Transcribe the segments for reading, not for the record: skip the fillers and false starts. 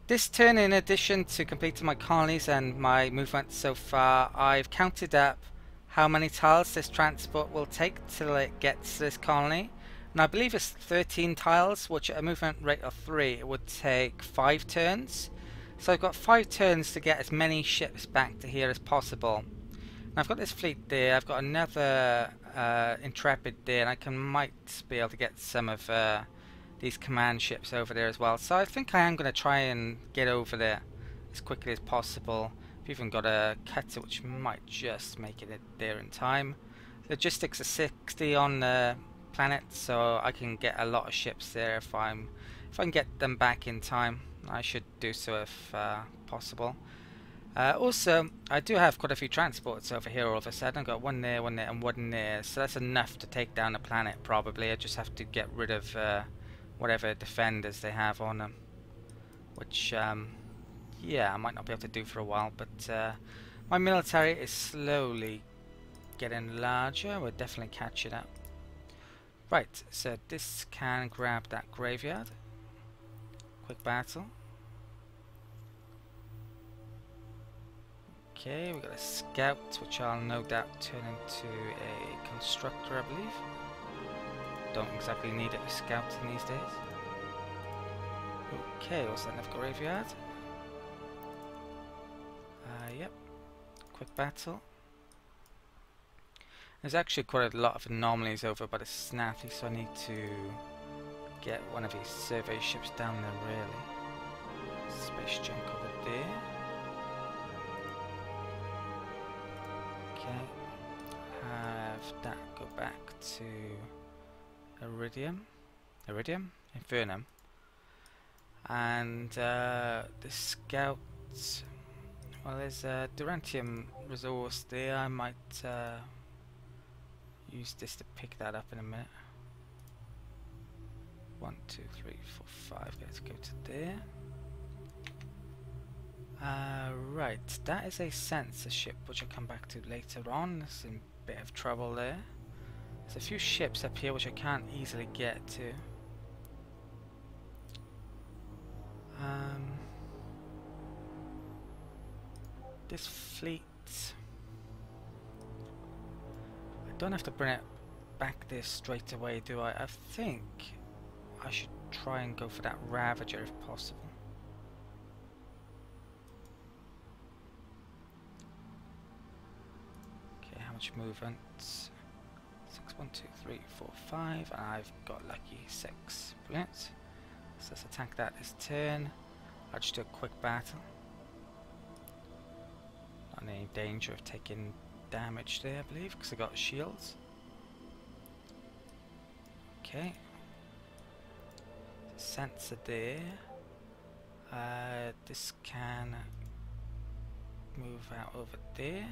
This turn, in addition to completing my colonies and my movement so far, I've counted up how many tiles this transport will take till it gets to this colony. And I believe it's 13 tiles, which at a movement rate of 3, it would take 5 turns. So I've got 5 turns to get as many ships back to here as possible. And I've got this fleet there, I've got another Intrepid there, and might be able to get some of these command ships over there as well. So I think I am going to try and get over there as quickly as possible. I've even got a cutter which might just make it there in time. Logistics are 60 on the planet, so I can get a lot of ships there if I can get them back in time. I should do so if possible. Also, I do have quite a few transports over here all of a sudden. I've got one there, and one there, so that's enough to take down the planet probably. I just have to get rid of whatever defenders they have on them, which yeah, I might not be able to do for a while, but my military is slowly getting larger. We're definitely catching up. Right, so this can grab that graveyard. Quick battle. Okay, we got a scout, which I'll no doubt turn into a constructor, I believe. Don't exactly need it for scouting these days. Okay, also another graveyard. Yep. Quick battle. There's actually quite a lot of anomalies over by the Snaffy, so I need to get one of these survey ships down there, really. Space junk over there. Okay. Have that go back to Infernum, and the scouts. Well, there's a Durantium resource there. I might use this to pick that up in a minute. 1, 2, 3, 4, 5. Let's go to there. Right, that is a censorship, which I'll come back to later on. It's in a bit of trouble there. There's a few ships up here which I can't easily get to. This fleet, I don't have to bring it back there straight away, do I? I think I should try and go for that Ravager if possible. Okay, how much movement? 6, 1, 2, 3, 4, 5, and I've got lucky 6. Brilliant. So let's attack that this turn. I'll just do a quick battle. Not in any danger of taking damage there, I believe, because I got shields. Okay. Sensor there. This can move out over there.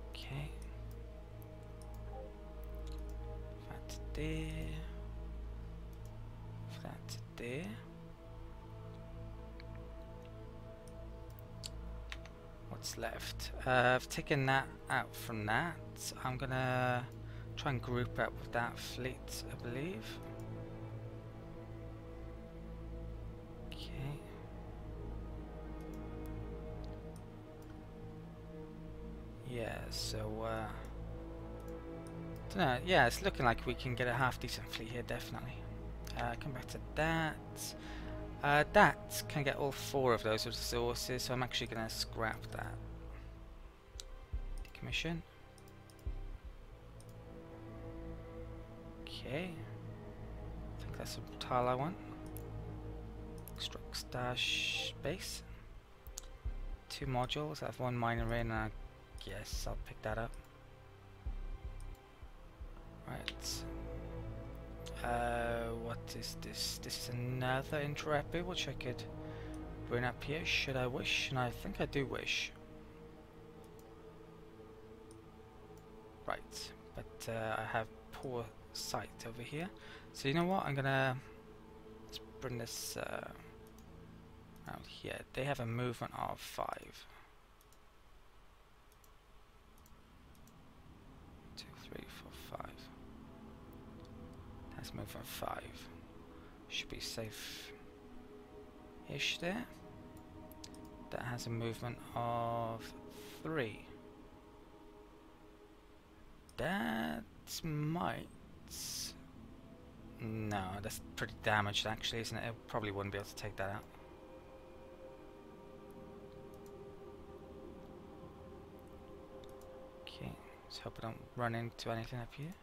Okay. That there. That there. What's left? I've taken that out from that. I'm gonna try and group up with that fleet, I believe. Okay. Yeah, so dunno, yeah, it's looking like we can get a half decent fleet here, definitely. Come back to that. That can get all 4 of those resources, so I'm actually going to scrap that. Decommission. Okay. I think that's the tile I want. Extract stash base. 2 modules. I have 1 miner in, and I guess I'll pick that up. Right. What is this? This is another Intrepid, which I could bring up here, should I wish, and I think I do wish. Right, but I have poor sight over here. So you know what, let's bring this out here. They have a movement of 5. 2, 3, 4, 5. That's movement 5. Should be safe-ish there. That has a movement of 3. That might... No, that's pretty damaged actually, isn't it? It probably wouldn't be able to take that out. Okay, let's hope I don't run into anything up here.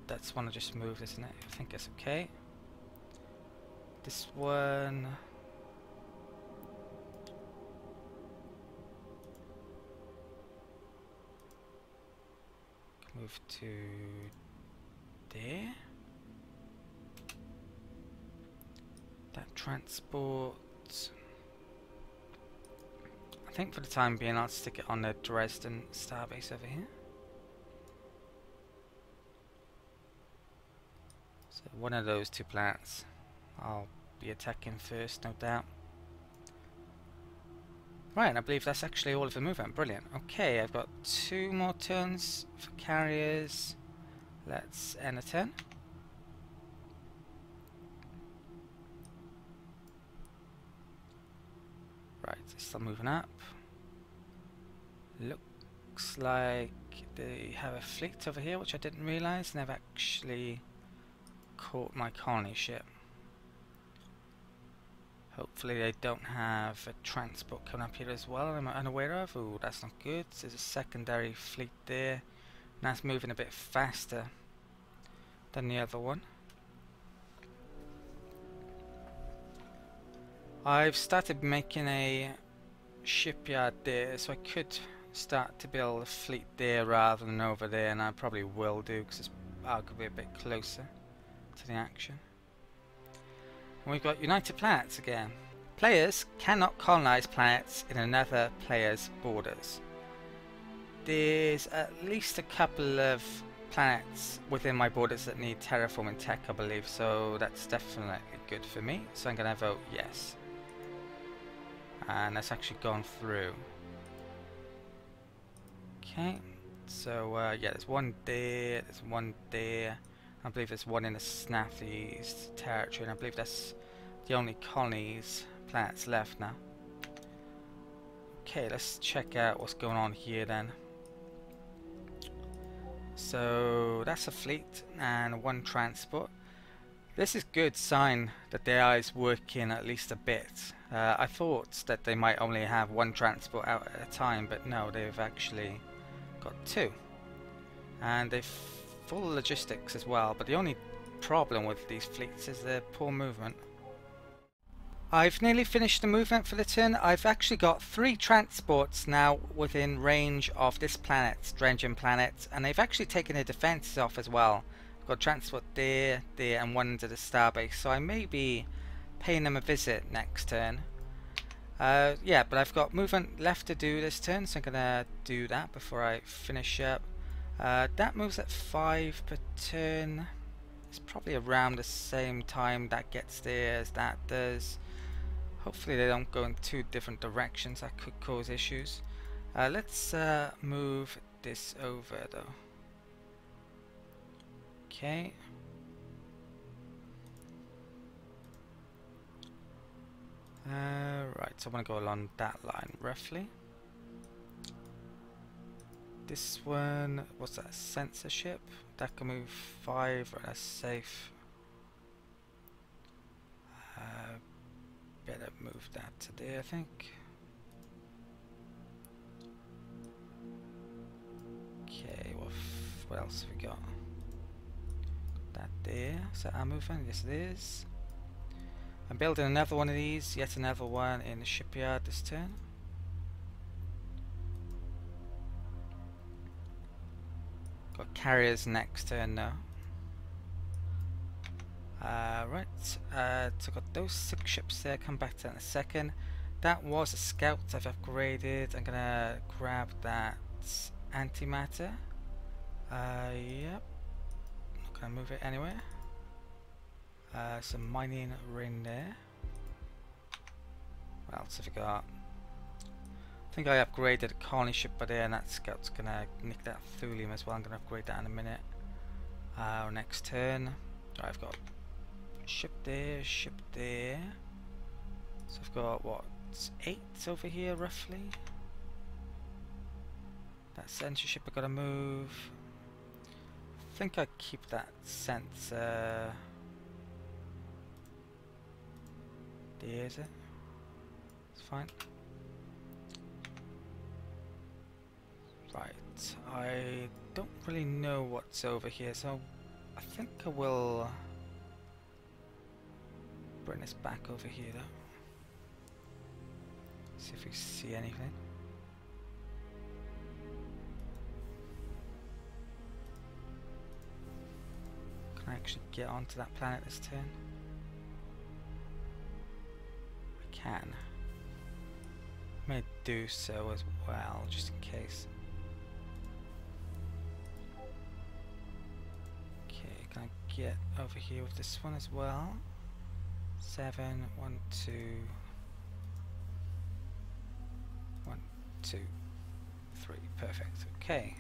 That's one I just moved, isn't it? I think it's okay. This one... move to there. That transport... I think for the time being I'll stick it on the Dresden starbase over here. So one of those 2 planets I'll be attacking first, no doubt. Right, and I believe that's actually all of the movement. Brilliant. Okay, I've got 2 more turns for carriers. Let's end a turn. Right, it's still moving up. Looks like they have a fleet over here, which I didn't realise, and they've actually caught my colony ship. Hopefully they don't have a transport coming up here as well I'm unaware of. Ooh, that's not good. There's a secondary fleet there, and that's moving a bit faster than the other one. I've started making a shipyard there, so I could start to build a fleet there rather than over there, and I probably will do because it's arguably a bit closer to the action. And we've got United Planets again. Players cannot colonize planets in another player's borders. There's at least a couple of planets within my borders that need terraforming tech, I believe, so that's definitely good for me. So I'm going to vote yes. And that's actually gone through. Okay, so yeah, there's one there, there's one there. I believe there's one in the Snathies territory, and I believe that's the only colonies planets left now. Okay, let's check out what's going on here then. So that's a fleet and 1 transport. This is good sign that the AI is working at least a bit. I thought that they might only have 1 transport out at a time, but no, they've actually got 2. And they've full logistics as well, but the only problem with these fleets is their poor movement. I've nearly finished the movement for the turn. I've actually got 3 transports now within range of this planet, Drengen planet, and they've actually taken their defences off as well. I've got transport there, there, and 1 into the starbase, so I may be paying them a visit next turn. Yeah, but I've got movement left to do this turn, so I'm gonna do that before I finish up. That moves at 5 per turn. It's probably around the same time that gets there as that does. Hopefully they don't go in 2 different directions. That could cause issues. Let's move this over though. Okay. Right, so I want to go along that line roughly. This one, what's that, censorship? That can move 5, right, that's safe. Better move that to there, I think. Okay, what else have we got? That there, is that our movement? Yes it is. I'm building another one of these, yet another one in the shipyard this turn. Got carriers next turn now. Right, so got those 6 ships there, come back to that in a second. That was a scout I've upgraded. I'm gonna grab that antimatter. Yep, not gonna move it anywhere. Some mining ring there. What else have we got? I think I upgraded a colony ship by there, and that scout's gonna nick that thulium as well. I'm gonna upgrade that in a minute. Our next turn, I've got ship there, ship there. So I've got what, 8 over here roughly. That center ship I've got to move. I think I keep that sensor. There, is it? It's fine. Right, I don't really know what's over here, so I think I will bring this back over here though. See if we see anything. Can I actually get onto that planet this turn? I can. May do so as well, just in case. Okay, can I get over here with this one as well? 7, 1, 2, 1, 2, 3. Perfect. Okay.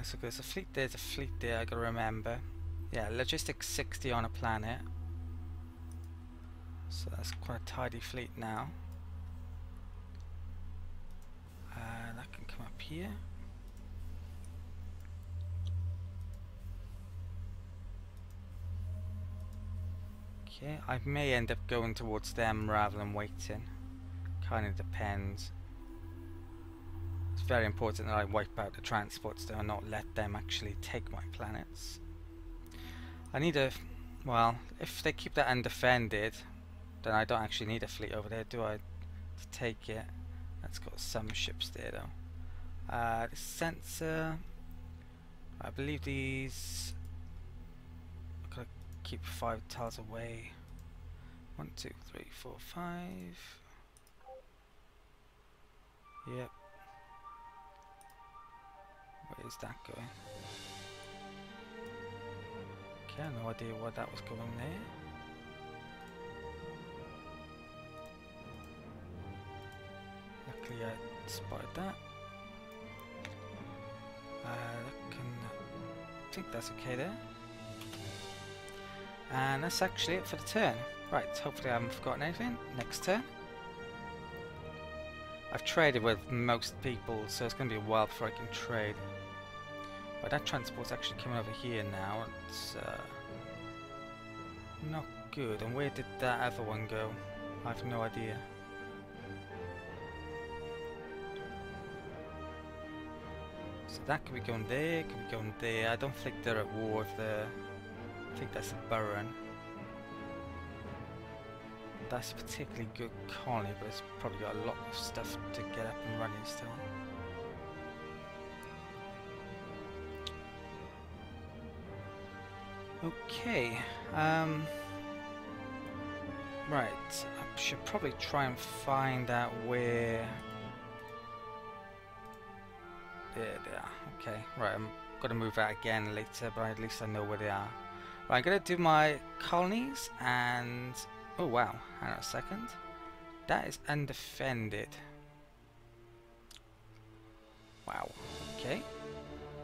So there's a fleet there, I gotta remember. Yeah, logistics 60 on a planet. So that's quite a tidy fleet now. That can come up here. Okay, I may end up going towards them rather than waiting. Kind of depends. It's very important that I wipe out the transports though and not let them actually take my planets. I need a... well, if they keep that undefended, then I don't actually need a fleet over there, do I? To take it. That's got some ships there though. The sensor... I believe these... I've got to keep 5 tiles away. 1, 2, 3, 4, 5... Yep. Where is that going? Okay, I have no idea why that was going there. Luckily I spotted that. I think that's okay there. And that's actually it for the turn. Right, hopefully I haven't forgotten anything. Next turn. I've traded with most people, so it's going to be a while before I can trade. But that transport's actually coming over here now. It's not good. And where did that other one go? I have no idea. So that could be going there, could be going there. I don't think they're at war with the... I think that's the Burren. That's a particularly good colony, but it's probably got a lot of stuff to get up and running still. Okay, right, I should probably try and find out where... There they are, okay, right, I'm going to move that again later, but at least I know where they are. Right, I'm going to do my colonies and... Oh wow, hang on a second. That is undefended. Wow, okay.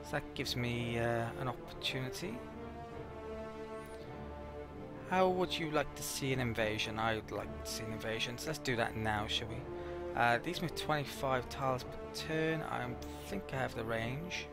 So that gives me an opportunity. How would you like to see an invasion? I would like to see an invasion, so let's do that now, shall we? These move 25 tiles per turn. I think I have the range.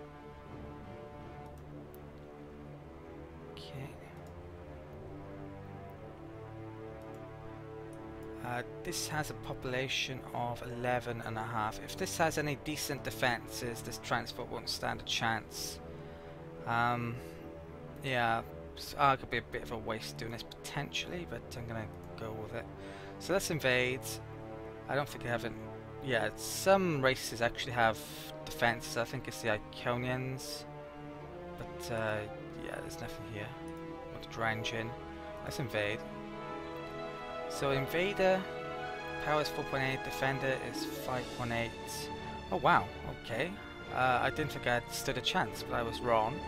This has a population of 11.5. If this has any decent defenses, this transport won't stand a chance. Yeah, so it could be a bit of a waste doing this potentially, but I'm gonna go with it. So let's invade. I don't think I have it. Yeah, some races actually have defenses. I think it's the Iconians, but yeah, there's nothing here. Want to drench in. Let's invade. So Invader, power is 4.8, Defender is 5.8. Oh wow, okay. I didn't think I had stood a chance, but I was wrong.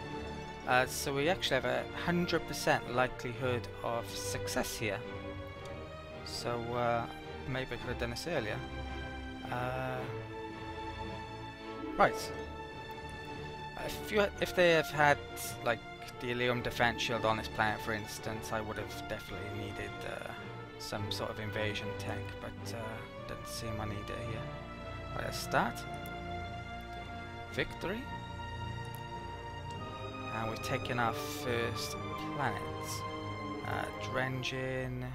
So we actually have a 100% likelihood of success here. So maybe I could have done this earlier. Right. if they have had like the Ilium defense shield on this planet, for instance, I would have definitely needed some sort of invasion tank, but doesn't seem I need it here. Right, let's start. Victory. And we've taken our first planet. Drengen.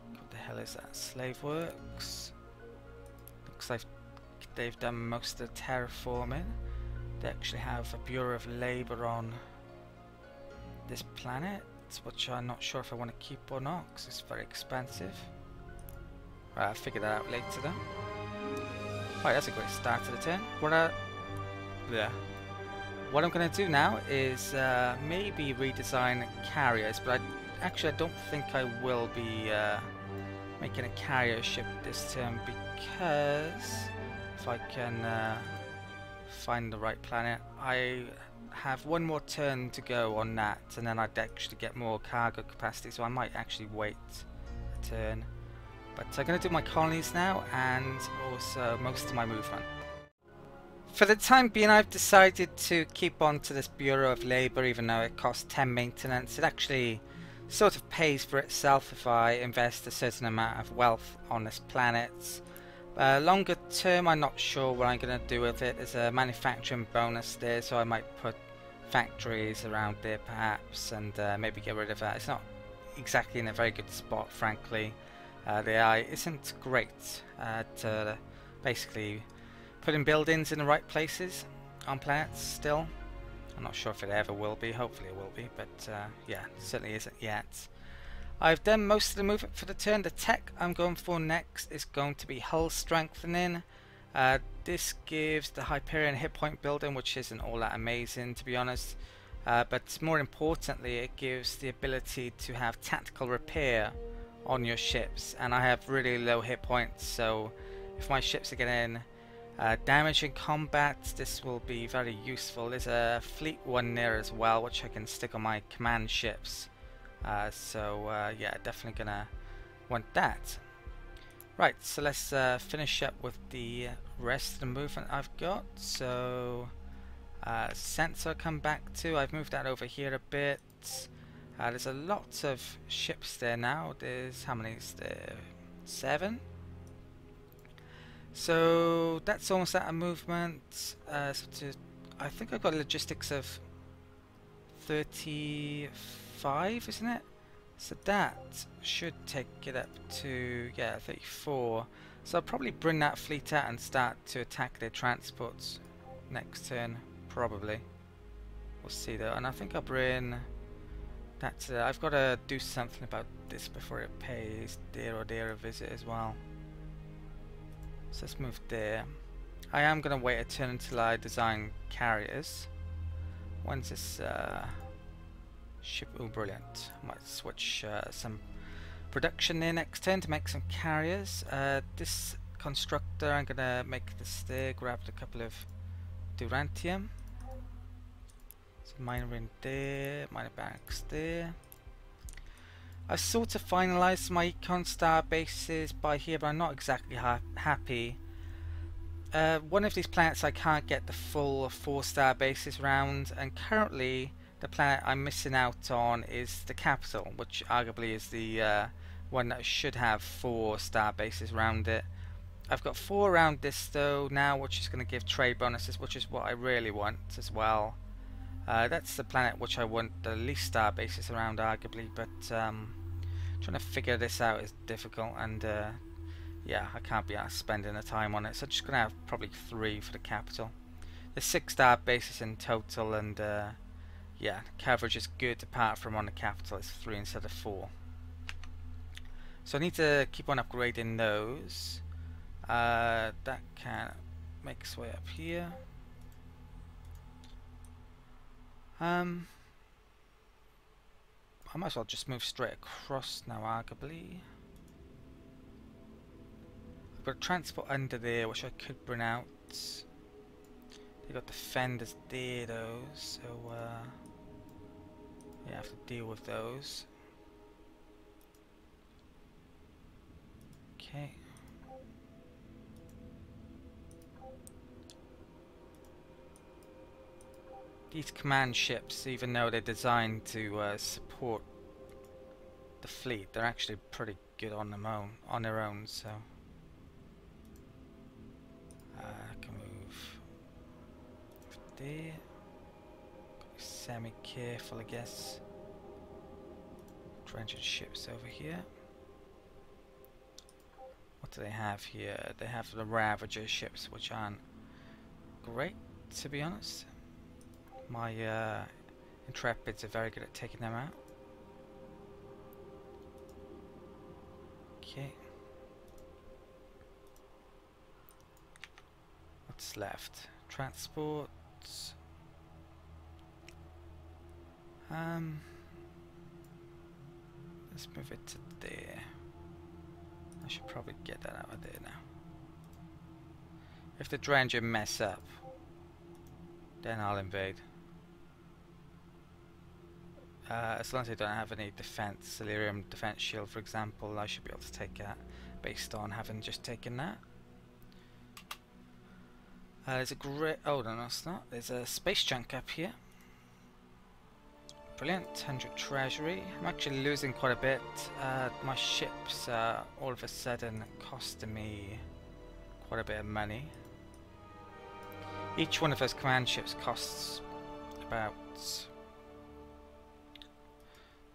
What the hell is that? Slave Works. Looks like they've done most of the terraforming. They actually have a Bureau of Labor on this planet, which I'm not sure if I want to keep or not, because it's very expensive. Right, I'll figure that out later though. Right, that's a great start to the turn. What I'm going to do now is maybe redesign carriers, but I don't think I will be making a carrier ship this turn, because if I can find the right planet, I have one more turn to go on that, and then I'd actually get more cargo capacity, so I might actually wait a turn. But I'm going to do my colonies now, and also most of my movement. For the time being, I've decided to keep on to this Bureau of Labor, even though it costs 10 maintenance. It actually sort of pays for itself if I invest a certain amount of wealth on this planet. Longer term, I'm not sure what I'm going to do with it. There's a manufacturing bonus there, so I might put factories around there perhaps, and maybe get rid of that. It's not exactly in a very good spot, frankly. The AI isn't great at basically putting buildings in the right places on planets still. I'm not sure if it ever will be. Hopefully it will be, but yeah, it certainly isn't yet. I've done most of the movement for the turn. The tech I'm going for next is going to be hull strengthening. This gives the Hyperion hit point building, which isn't all that amazing to be honest, but more importantly it gives the ability to have tactical repair on your ships, and I have really low hit points, so if my ships are getting damage in combat, this will be very useful. There's a fleet one there as well, which I can stick on my command ships. Yeah, definitely gonna want that. Right, so let's finish up with the rest of the movement I've got. So sensor come back to, I've moved that over here a bit. There's a lot of ships there now. There's, how many is there? 7. So that's almost out of movement. I think I've got logistics of 35, isn't it? So that should take it up to, yeah, 34. So I'll probably bring that fleet out and start to attack their transports next turn, probably. We'll see though. And I think I'll bring that. I've got to do something about this before it pays there or there a visit as well. So let's move there. I am going to wait a turn until I design carriers. When's this ship? Oh, brilliant. I might switch some production there next turn to make some carriers. This constructor, I'm going to make this there, grabbed a couple of Durantium. So miner in there, miner barracks there. I've sort of finalized my econ star bases by here, but I'm not exactly happy. One of these planets I can't get the full 4-star bases round, and currently the planet I'm missing out on is the capital, which arguably is the one that should have 4-star bases around it. I've got 4 around this though now, which is going to give trade bonuses, which is what I really want as well. That's the planet which I want the least star bases around arguably, but trying to figure this out is difficult, and yeah, I can't be spending the time on it, so I'm just going to have probably 3 for the capital. There's 6-star bases in total, and yeah, coverage is good apart from on the capital, it's 3 instead of 4. So I need to keep on upgrading those. That can make its way up here. I might as well just move straight across now, arguably. I've got a transport under there, which I could bring out. They've got defenders there, though, so yeah, I have to deal with those. Okay. these command ships, even though they're designed to support the fleet, they're actually pretty good on their own. So I can move there. Semi-careful, I guess. Dredged ships over here. What do they have here? They have the Ravager ships, which aren't great, to be honest. My Intrepids are very good at taking them out. Okay. What's left? Transports. Let's move it to there. I should probably get that out of there now. If the Dranger mess up, then I'll invade. As long as I don't have any defense, Delirium defense shield for example, I should be able to take that based on having just taken that. There's a great, oh no, it's not. There's a space junk up here. Brilliant, 100 treasury. I'm actually losing quite a bit. My ships are all of a sudden costing me quite a bit of money. Each one of those command ships costs about,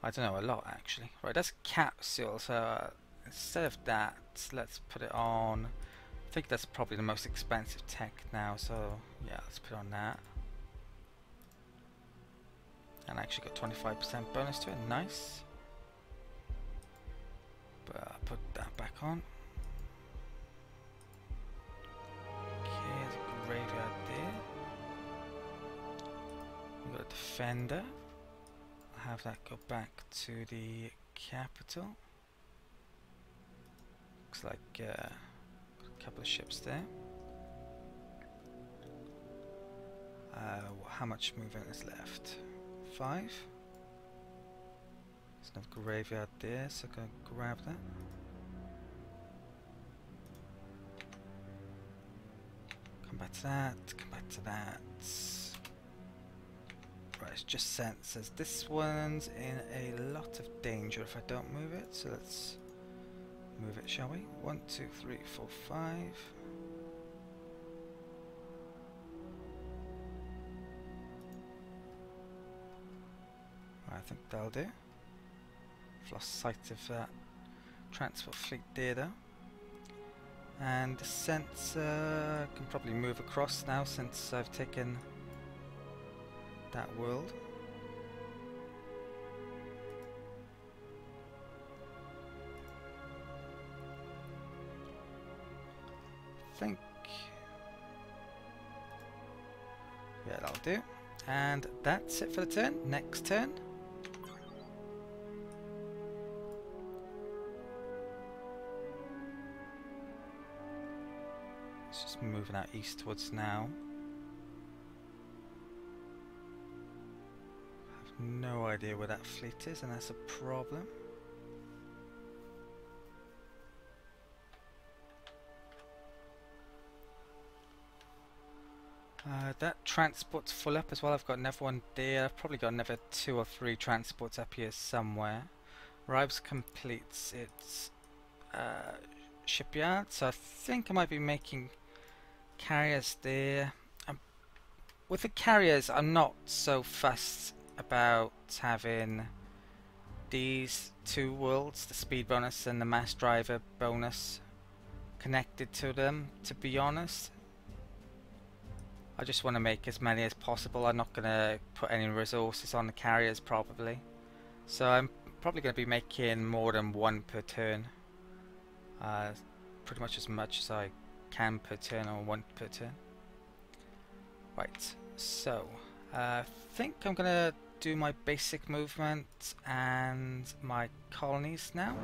I don't know, a lot actually. Right, that's a capsule, so instead of that, let's put it on. I think that's probably the most expensive tech now, so yeah, let's put it on that. And I actually got 25% bonus to it, nice. But I'll put that back on. Okay, there's a graveyard there. We've got a defender. I'll have that go back to the capital. Looks like got a couple of ships there. How much movement is left? 5. There's another graveyard there, so I'm going to grab that. Come back to that, come back to that. Right, it's just sent, says this one's in a lot of danger if I don't move it, so let's move it, shall we? 1, 2, 3, 4, 5. I think that'll do. I've lost sight of that transport fleet there though. And the sensor can probably move across now since I've taken that world. I think, yeah, that'll do. And that's it for the turn. Next turn. It's just moving out eastwards now. I have no idea where that fleet is, and that's a problem. That transport's full up as well. I've got another one there. I've probably got another 2 or 3 transports up here somewhere. Rives completes its shipyard, so I think I might be making carriers there. With the carriers, I'm not so fussed about having these 2 worlds, the speed bonus and the mass driver bonus, connected to them, to be honest. I just want to make as many as possible. I'm not going to put any resources on the carriers probably. So I'm probably going to be making more than 1 per turn. Pretty much as I can per turn, or 1 per turn. Right, so I think I'm going to do my basic movement and my colonies now.